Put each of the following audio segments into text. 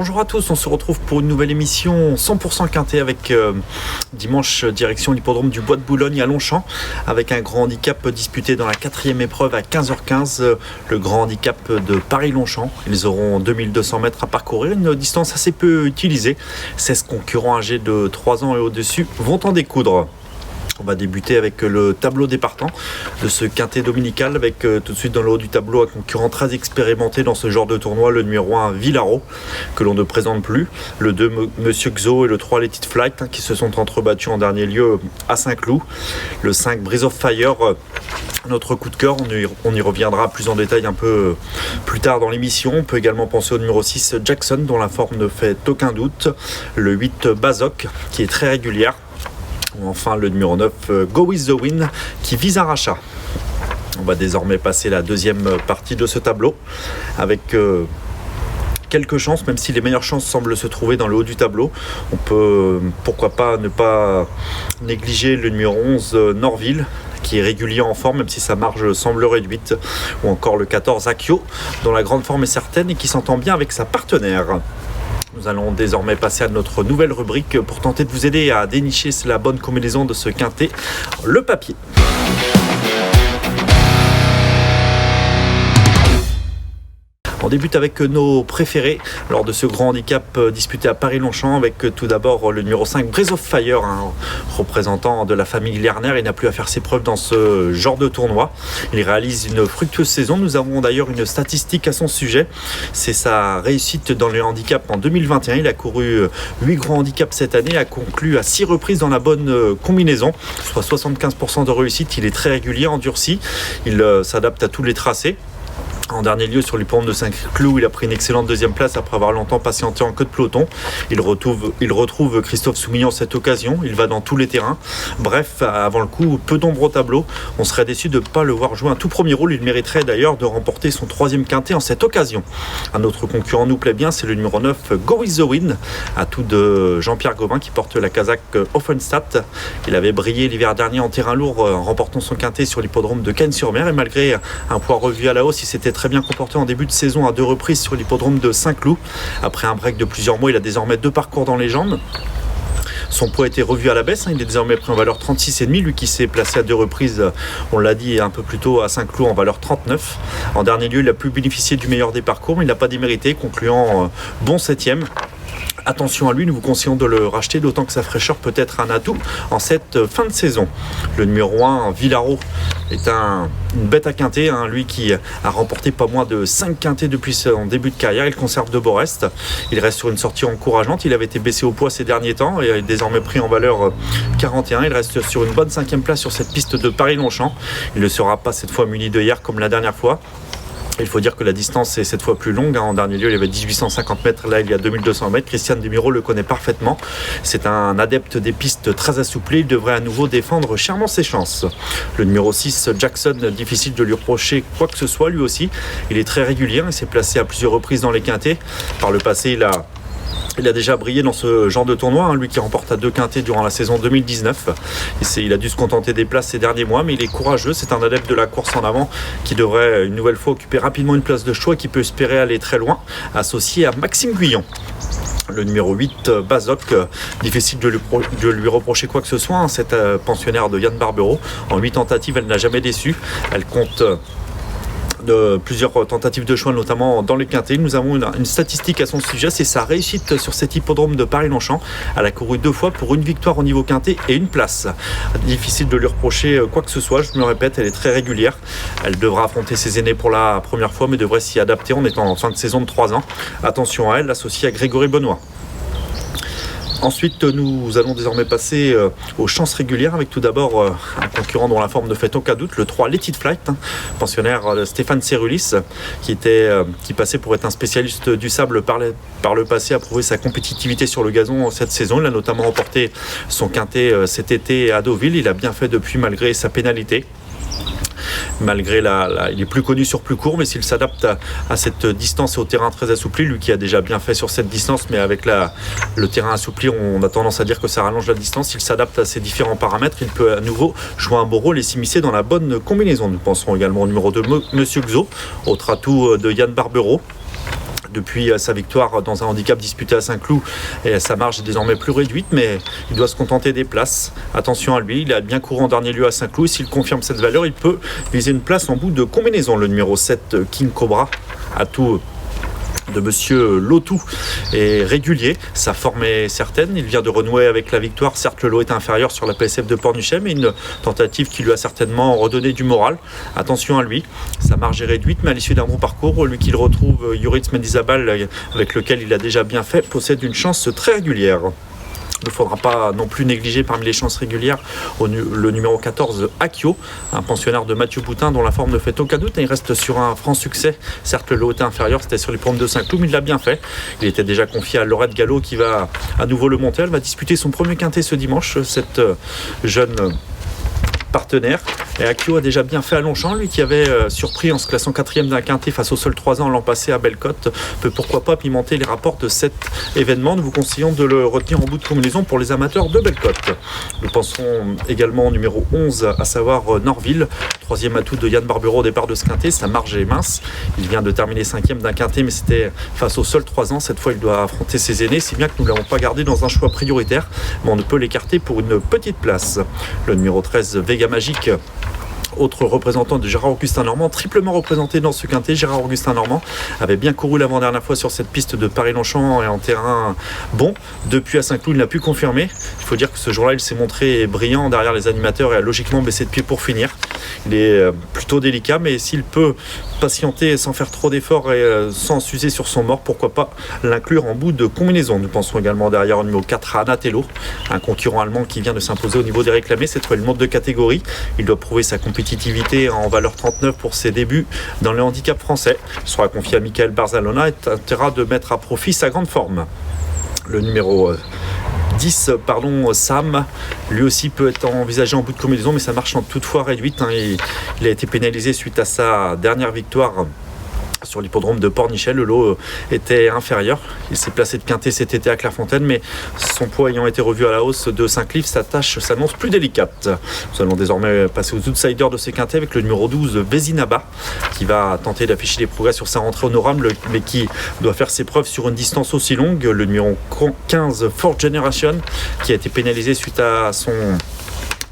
Bonjour à tous, on se retrouve pour une nouvelle émission 100% quintet avec dimanche direction l'hippodrome du Bois de Boulogne à Longchamp avec un grand handicap disputé dans la 4e épreuve à 15h15, le grand handicap de Paris-Longchamp. Ils auront 2200 mètres à parcourir, une distance assez peu utilisée. 16 concurrents âgés de 3 ans et au-dessus vont en découdre. On va débuter avec le tableau des partants de ce quintet dominical avec tout de suite dans le haut du tableau un concurrent très expérimenté dans ce genre de tournoi, le numéro 1 Villaro que l'on ne présente plus, le 2 Monsieur Xo et le 3 Let It Flight qui se sont entrebattus en dernier lieu à Saint-Cloud, le 5 Breeze of Fire, notre coup de cœur, on y reviendra plus en détail un peu plus tard dans l'émission. On peut également penser au numéro 6 Jackson dont la forme ne fait aucun doute, le 8 Bazok qui est très régulière, ou enfin le numéro 9 Go With The Wind qui vise un rachat. On va désormais passer la deuxième partie de ce tableau avec quelques chances, même si les meilleures chances semblent se trouver dans le haut du tableau. On peut pourquoi pas ne pas négliger le numéro 11 Norville qui est régulier en forme même si sa marge semble réduite, ou encore le 14 Akio dont la grande forme est certaine et qui s'entend bien avec sa partenaire. Nous allons désormais passer à notre nouvelle rubrique pour tenter de vous aider à dénicher la bonne combinaison de ce quintet, le papier. On débute avec nos préférés lors de ce grand handicap disputé à Paris-Longchamp avec tout d'abord le numéro 5 Breeze of Fire, un représentant de la famille Lerner. Il n'a plus à faire ses preuves dans ce genre de tournoi. Il réalise une fructueuse saison. Nous avons d'ailleurs une statistique à son sujet. C'est sa réussite dans le handicap en 2021. Il a couru 8 grands handicaps cette année, a conclu à 6 reprises dans la bonne combinaison, soit 75% de réussite. Il est très régulier, endurci. Il s'adapte à tous les tracés. En dernier lieu sur l'hippodrome de Saint-Cloud, il a pris une excellente deuxième place après avoir longtemps patienté en queue de peloton. Il retrouve Christophe Soumillon cette occasion, il va dans tous les terrains. Bref, avant le coup, peu d'ombre au tableau. On serait déçu de ne pas le voir jouer un tout premier rôle. Il mériterait d'ailleurs de remporter son 3e quintet en cette occasion. Un autre concurrent nous plaît bien, c'est le numéro 9 Go With The Wind, atout de Jean-Pierre Gauvin qui porte la casaque Offenstadt. Il avait brillé l'hiver dernier en terrain lourd en remportant son quintet sur l'hippodrome de Cagnes-sur-Mer, et malgré un poids revu à la hausse, il s'était très bien comporté en début de saison à 2 reprises sur l'hippodrome de Saint-Cloud. Après un break de plusieurs mois, il a désormais 2 parcours dans les jambes. Son poids a été revu à la baisse, il est désormais pris en valeur 36,5, lui qui s'est placé à 2 reprises, on l'a dit un peu plus tôt, à Saint-Cloud en valeur 39. En dernier lieu, il a pu bénéficier du meilleur des parcours, mais il n'a pas démérité, concluant bon 7e. Attention à lui, nous vous conseillons de le racheter, d'autant que sa fraîcheur peut être un atout en cette fin de saison. Le numéro 1, Villaro, est une bête à quintet, lui qui a remporté pas moins de 5 quintets depuis son début de carrière. Il conserve de beaux restes. Il reste sur une sortie encourageante. Il avait été baissé au poids ces derniers temps et est désormais pris en valeur 41. Il reste sur une bonne 5e place sur cette piste de Paris-Longchamp. Il ne sera pas cette fois muni de hier comme la dernière fois. Il faut dire que la distance est cette fois plus longue. En dernier lieu, il y avait 1850 mètres. Là, il y a 2200 mètres. Christian Demiro le connaît parfaitement. C'est un adepte des pistes très assouplées. Il devrait à nouveau défendre chèrement ses chances. Le numéro 6, Jackson, difficile de lui reprocher quoi que ce soit. Lui aussi, il est très régulier. Il s'est placé à plusieurs reprises dans les quintets. Par le passé, il a déjà brillé dans ce genre de tournoi, lui qui remporte à 2 quintets durant la saison 2019. Il a dû se contenter des places ces derniers mois, mais il est courageux. C'est un adepte de la course en avant qui devrait une nouvelle fois occuper rapidement une place de choix et qui peut espérer aller très loin, associé à Maxime Guyon. Le numéro 8, Bazok, difficile de lui reprocher quoi que ce soit. Cette pensionnaire de Yann Barbero, en 8 tentatives, elle n'a jamais déçu. Elle compte de plusieurs tentatives de choix, notamment dans les quintets. Nous avons une statistique à son sujet, c'est sa réussite sur cet hippodrome de Paris-Longchamp. Elle a couru 2 fois pour une victoire au niveau quintet et une place. Difficile de lui reprocher quoi que ce soit, je me répète, elle est très régulière. Elle devra affronter ses aînés pour la première fois, mais devrait s'y adapter en étant en fin de saison de 3 ans. Attention à elle, associée à Grégory Benoît. Ensuite, nous allons désormais passer aux chances régulières avec tout d'abord un concurrent dont la forme ne fait aucun doute, le 3 Let It Flight, pensionnaire de Stéphane Cerulis, qui passait pour être un spécialiste du sable par le passé, a prouvé sa compétitivité sur le gazon cette saison. Il a notamment remporté son quintet cet été à Deauville. Il a bien fait depuis malgré sa pénalité. Il est plus connu sur plus court, mais s'il s'adapte à cette distance et au terrain très assoupli, lui qui a déjà bien fait sur cette distance, mais avec le terrain assoupli, on a tendance à dire que ça rallonge la distance. S'il s'adapte à ces différents paramètres, il peut à nouveau jouer un beau rôle et s'immiscer dans la bonne combinaison. Nous penserons également au numéro 2, Monsieur Xo, autre atout de Yann Barbero. Depuis sa victoire dans un handicap disputé à Saint-Cloud, et sa marge est désormais plus réduite, mais il doit se contenter des places. Attention à lui, il a bien couru en dernier lieu à Saint-Cloud. S'il confirme cette valeur, il peut viser une place en bout de combinaison. Le numéro 7, King Cobra, à tout de Monsieur Lotou est régulier, sa forme est certaine, il vient de renouer avec la victoire. Certes, le lot est inférieur sur la PSF de Pornichet, mais une tentative qui lui a certainement redonné du moral. Attention à lui, sa marge est réduite, mais à l'issue d'un bon parcours, lui qu'il retrouve, Juric Mendizabal, avec lequel il a déjà bien fait, possède une chance très régulière. Il ne faudra pas non plus négliger parmi les chances régulières le numéro 14, Akio, un pensionnaire de Mathieu Boutin dont la forme ne fait aucun doute. Il reste sur un franc succès. Certes, le lot était inférieur, c'était sur les pompes de Saint-Cloud, mais il l'a bien fait. Il était déjà confié à Laurette Gallo qui va à nouveau le monter. Elle va disputer son premier quintet ce dimanche, cette jeune partenaire. Et Akio a déjà bien fait à Longchamp, lui qui avait surpris en se classant 4e d'un quintet face au seul 3 ans l'an passé à Bellecote, peut pourquoi pas pimenter les rapports de cet événement. Nous vous conseillons de le retenir en bout de combinaison pour les amateurs de Bellecote. Nous pensons également au numéro 11, à savoir Norville, 3e atout de Yann Barbero au départ de ce quintet. Sa marge est mince, il vient de terminer 5e d'un quintet, mais c'était face au seul 3 ans. Cette fois il doit affronter ses aînés, si bien que nous ne l'avons pas gardé dans un choix prioritaire, mais on ne peut l'écarter pour une petite place. Le numéro 13, Vega Magique, autre représentant de Gérard Augustin Normand, triplement représenté dans ce quintet. Gérard Augustin Normand avait bien couru l'avant-dernière fois sur cette piste de Paris-Longchamp et en terrain bon. Depuis à Saint-Cloud, il n'a pu confirmer. Il faut dire que ce jour-là, il s'est montré brillant derrière les animateurs et a logiquement baissé de pied pour finir. Il est plutôt délicat, mais s'il peut patienter sans faire trop d'efforts et sans s'user sur son mort, pourquoi pas l'inclure en bout de combinaison. Nous pensons également derrière au numéro 4, Anatello, un concurrent allemand qui vient de s'imposer au niveau des réclamés. Cette fois, il monte de catégorie. Il doit prouver sa compétitivité en valeur 39 pour ses débuts dans le handicap français. Il sera confié à Michael Barzalona et tentera de mettre à profit sa grande forme. Le numéro 10, Sam, lui aussi peut être envisagé en bout de combinaison, mais sa marche en toutefois réduite. Il a été pénalisé suite à sa dernière victoire sur l'hippodrome de Pornichet. Le lot était inférieur. Il s'est placé de quintet cet été à Clairefontaine, mais son poids ayant été revu à la hausse de Saint-Cliff, sa tâche s'annonce plus délicate. Nous allons désormais passer aux outsiders de ces quintets avec le numéro 12, Vezinaba, qui va tenter d'afficher des progrès sur sa rentrée honorable, mais qui doit faire ses preuves sur une distance aussi longue. Le numéro 15, Fourth Generation, qui a été pénalisé suite à son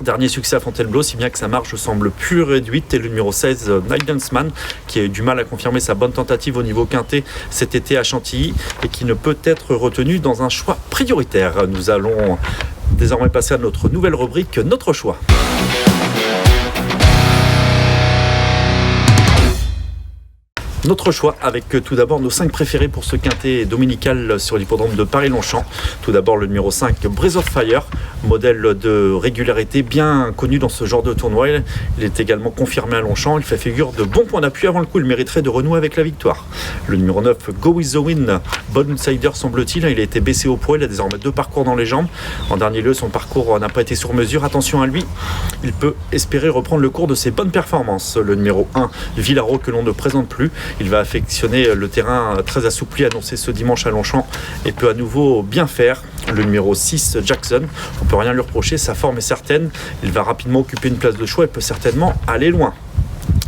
dernier succès à Fontainebleau, si bien que sa marge semble plus réduite. Et le numéro 16, Night Danceman, qui a eu du mal à confirmer sa bonne tentative au niveau quintet cet été à Chantilly et qui ne peut être retenu dans un choix prioritaire. Nous allons désormais passer à notre nouvelle rubrique, Notre choix. Notre choix avec tout d'abord nos 5 préférés pour ce quintet dominical sur l'hippodrome de Paris-Longchamp. Tout d'abord le numéro 5, Breath of Fire, modèle de régularité bien connu dans ce genre de tournoi. Il est également confirmé à Longchamp. Il fait figure de bon point d'appui avant le coup. Il mériterait de renouer avec la victoire. Le numéro 9, Go With The Wind, bon outsider semble-t-il. Il a été baissé au poids. Il a désormais 2 parcours dans les jambes. En dernier lieu, son parcours n'a pas été sur mesure. Attention à lui. Il peut espérer reprendre le cours de ses bonnes performances. Le numéro 1, Villaro, que l'on ne présente plus. Il va affectionner le terrain très assoupli annoncé ce dimanche à Longchamp et peut à nouveau bien faire. Le numéro 6, Jackson, on ne peut rien lui reprocher, sa forme est certaine. Il va rapidement occuper une place de choix et peut certainement aller loin.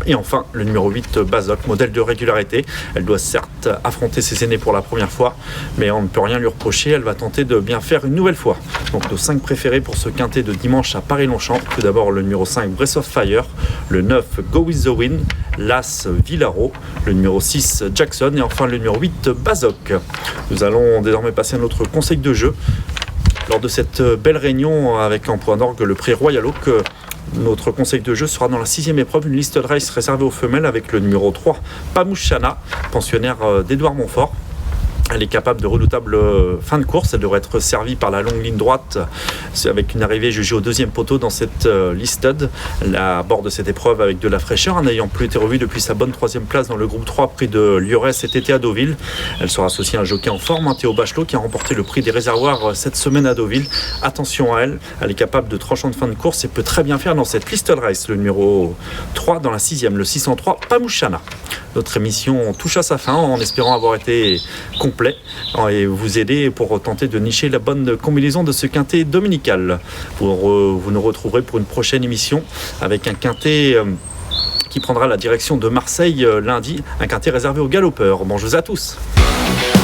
Et enfin, le numéro 8, Bazoc, modèle de régularité. Elle doit certes affronter ses aînés pour la première fois, mais on ne peut rien lui reprocher. Elle va tenter de bien faire une nouvelle fois. Donc nos 5 préférés pour ce quintet de dimanche à Paris-Longchamp. Tout d'abord le numéro 5, Breath of Fire. Le 9, Go With The Wind. L'As, Villaro. Le numéro 6, Jackson. Et enfin le numéro 8, Bazoc. Nous allons désormais passer à notre conseil de jeu. Lors de cette belle réunion avec en point d'orgue le prix Royal Oak, notre conseil de jeu sera dans la 6e épreuve, une liste de race réservée aux femelles avec le numéro 3, Pamouchana, pensionnaire d'Édouard Montfort. Elle est capable de redoutables fins de course. Elle devrait être servie par la longue ligne droite avec une arrivée jugée au 2e poteau dans cette listed. Elle aborde cette épreuve avec de la fraîcheur, en n'ayant plus été revue depuis sa bonne 3e place dans le groupe 3 prix de Liorès cet été à Deauville. Elle sera associée à un jockey en forme, Théo Bachelot, qui a remporté le prix des réservoirs cette semaine à Deauville. Attention à elle, elle est capable de tranchant de fin de course et peut très bien faire dans cette listed race. Le numéro 3 dans la 6e, le 603, Pamouchana. Notre émission touche à sa fin en espérant avoir été complet et vous aider pour tenter de nicher la bonne combinaison de ce quintet dominical. Vous nous retrouverez pour une prochaine émission avec un quintet qui prendra la direction de Marseille lundi, un quintet réservé aux galopeurs. Bonjour à tous. Bye.